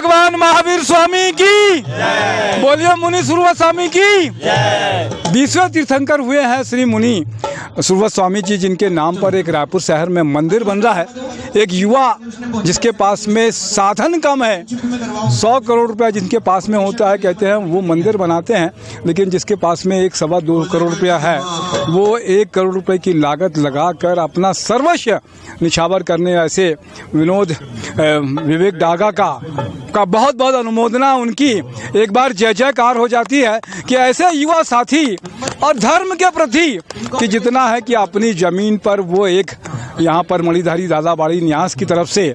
भगवान महावीर स्वामी की बोलिए, मुनि सुरवत स्वामी की। 20वें तीर्थंकर हुए हैं श्री मुनि सुरवत स्वामी जी, जिनके नाम पर एक रायपुर शहर में मंदिर बन रहा है। एक युवा जिसके पास में साधन कम है, 100 करोड़ रुपया जिनके पास में होता है, कहते हैं वो मंदिर बनाते हैं, लेकिन जिसके पास में 1-2 करोड़ रुपया है, वो 1 करोड़ रुपए की लागत लगाकर अपना सर्वस्व निछावर करने ऐसे विवेक डागा का बहुत बहुत अनुमोदना उनकी एक बार जय जयकार हो जाती है कि ऐसे युवा साथी और धर्म के प्रति कि जितना है कि अपनी जमीन पर वो एक यहाँ पर मणिधारी दादा बाड़ी न्यास की तरफ से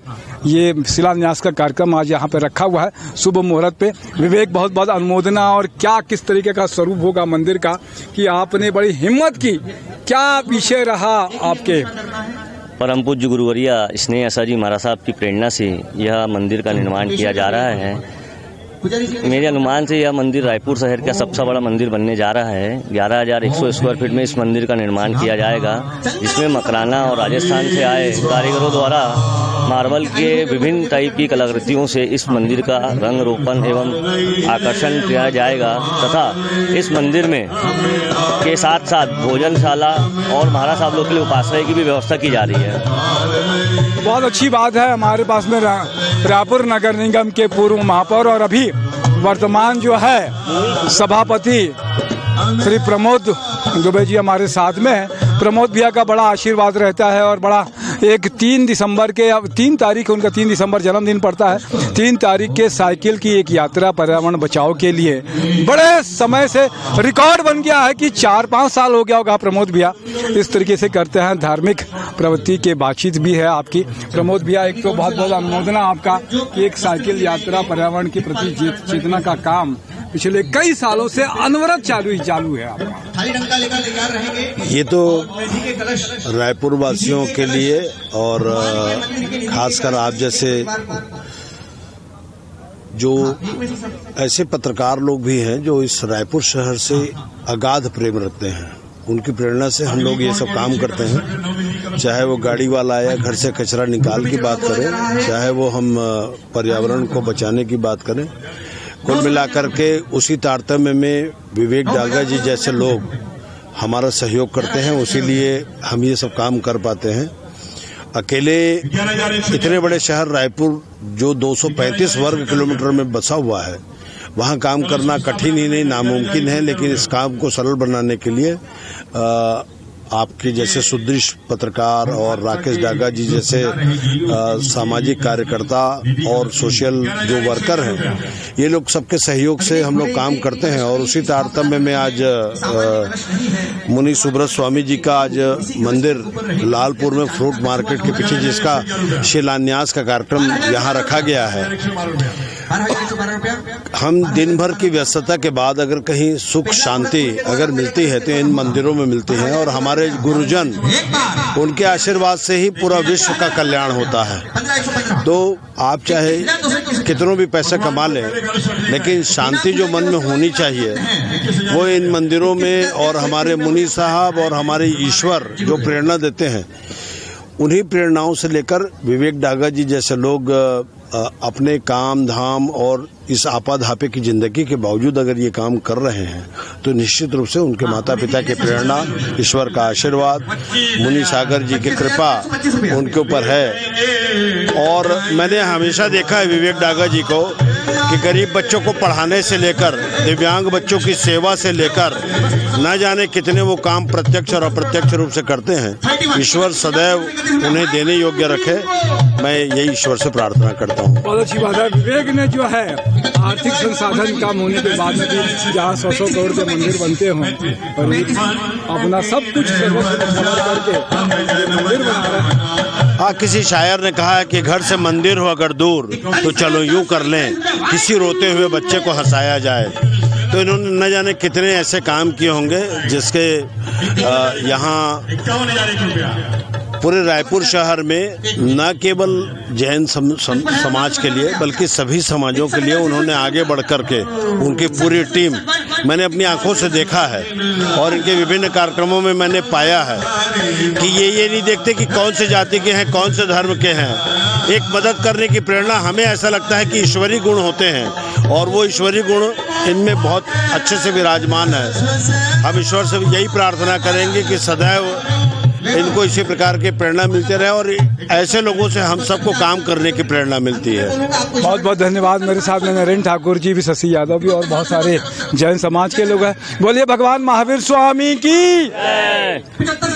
ये शिलान्यास का कार्यक्रम आज यहाँ पे रखा हुआ है शुभ मुहूर्त पे। विवेक, बहुत बहुत अनुमोदना। और क्या किस तरीके का स्वरूप होगा मंदिर का कि आपने बड़ी हिम्मत की, क्या विषय रहा आपके? परम पूज्य गुरुवर्या स्नेह आचार्य महाराज साहब की प्रेरणा से यह मंदिर का निर्माण किया जा रहा है। मेरे अनुमान से यह मंदिर रायपुर शहर का सबसे बड़ा मंदिर बनने जा रहा है। 11,100 स्क्वायर फीट में इस मंदिर का निर्माण किया जाएगा, जिसमें मकराना और राजस्थान से आए कारीगरों द्वारा मार्बल के विभिन्न टाइप की कलाकृतियों से इस मंदिर का रंग रोपण एवं आकर्षण किया जाएगा तथा इस मंदिर में के साथ साथ भोजनशाला और महाराज साहब लोग के लिए उपाश्रय की भी व्यवस्था की जा रही है। बहुत अच्छी बात है। हमारे पास में रायपुर नगर निगम के पूर्व महापौर और अभी वर्तमान जो है सभापति श्री प्रमोद दुबे जी हमारे साथ में है। प्रमोद भैया का बड़ा आशीर्वाद रहता है और बड़ा एक 3 तारीख उनका 3 दिसंबर जन्मदिन पड़ता है। 3 तारीख के साइकिल की एक यात्रा पर्यावरण बचाओ के लिए बड़े समय से रिकॉर्ड बन गया है कि 4-5 साल हो गया होगा प्रमोद भैया इस तरीके से करते हैं। धार्मिक प्रवृत्ति के बातचीत भी है आपकी। प्रमोद भैया, एक तो बहुत बहुत अनुमोदना आपका कि एक साइकिल यात्रा पर्यावरण के प्रति चेतना का काम पिछले कई सालों से अनवरत चालू है आपका। ये तो रायपुर वासियों के लिए और खासकर आप जैसे जो ऐसे पत्रकार लोग भी हैं जो इस रायपुर शहर से अगाध प्रेम रखते हैं, उनकी प्रेरणा से हम लोग ये सब काम करते हैं। चाहे वो गाड़ी वाला आया घर से कचरा निकाल की बात करें, चाहे वो हम पर्यावरण को बचाने की बात करें, कुल मिलाकर के उसी तारतम्य में विवेक डागा जी जैसे लोग हमारा सहयोग करते हैं, उसीलिए हम ये सब काम कर पाते हैं। अकेले इतने बड़े शहर रायपुर जो 235 वर्ग किलोमीटर में बसा हुआ है, वहाँ काम करना कठिन ही नहीं नामुमकिन है। लेकिन इस काम को सरल बनाने के लिए आपके जैसे सुदृढ़ पत्रकार और राकेश डागा जी जैसे सामाजिक कार्यकर्ता और सोशल जो वर्कर हैं, ये लोग सबके सहयोग से हम लोग काम करते हैं। और उसी तारतम्य में आज मुनि सुब्रत स्वामी जी का आज मंदिर लालपुर में फ्रूट मार्केट के पीछे जिसका शिलान्यास का कार्यक्रम यहाँ रखा गया है। हम दिन भर की व्यस्तता के बाद अगर कहीं सुख शांति अगर मिलती है तो इन मंदिरों में मिलती है, और हमारे गुरुजन उनके आशीर्वाद से ही पूरा विश्व का कल्याण होता है। तो आप चाहे कितनों भी पैसे कमा लें, लेकिन शांति जो मन में होनी चाहिए वो इन मंदिरों में, और हमारे मुनि साहब और हमारे ईश्वर जो प्रेरणा देते हैं, उन्हीं प्रेरणाओं से लेकर विवेक डागा जी जैसे लोग अपने काम धाम और इस आपाधापे की जिंदगी के बावजूद अगर ये काम कर रहे हैं तो निश्चित रूप से उनके माता पिता की प्रेरणा, ईश्वर का आशीर्वाद, मुनि सागर जी की कृपा उनके ऊपर है। और मैंने हमेशा देखा है विवेक डागा जी को कि गरीब बच्चों को पढ़ाने से लेकर दिव्यांग बच्चों की सेवा से लेकर न जाने कितने वो काम प्रत्यक्ष और अप्रत्यक्ष रूप से करते हैं। ईश्वर सदैव उन्हें देने योग्य रखे, मैं यही ईश्वर से प्रार्थना करता हूँ। बहुत अच्छी बात है। विवेक ने जो है आर्थिक संसाधन कम होने के बाद में भी जहाँ 100 करोड़ के मंदिर बनते हों और अपना सब कुछ करके मंदिर बना रहे हैं। हाँ, किसी शायर ने कहा है कि घर से मंदिर हो अगर दूर तो चलो यूं कर लें, किसी रोते हुए बच्चे को हंसाया जाए। तो इन्होंने न जाने कितने ऐसे काम किए होंगे जिसके यहाँ पूरे रायपुर शहर में न केवल जैन समाज के लिए बल्कि सभी समाजों के लिए उन्होंने आगे बढ़ कर के उनकी पूरी टीम मैंने अपनी आंखों से देखा है और इनके विभिन्न कार्यक्रमों में मैंने पाया है कि ये नहीं देखते कि कौन से जाति के हैं, कौन से धर्म के हैं। एक मदद करने की प्रेरणा, हमें ऐसा लगता है कि ईश्वरीय गुण होते हैं और वो ईश्वरीय गुण इनमें बहुत अच्छे से विराजमान है। हम ईश्वर से यही प्रार्थना करेंगे कि सदैव इनको इसी प्रकार के प्रेरणा मिलते रहे और ऐसे लोगों से हम सबको काम करने की प्रेरणा मिलती है। बहुत बहुत धन्यवाद। मेरे साथ में नरेंद्र ठाकुर जी भी, शशि यादव भी और बहुत सारे जैन समाज के लोग हैं। बोलिए भगवान महावीर स्वामी की।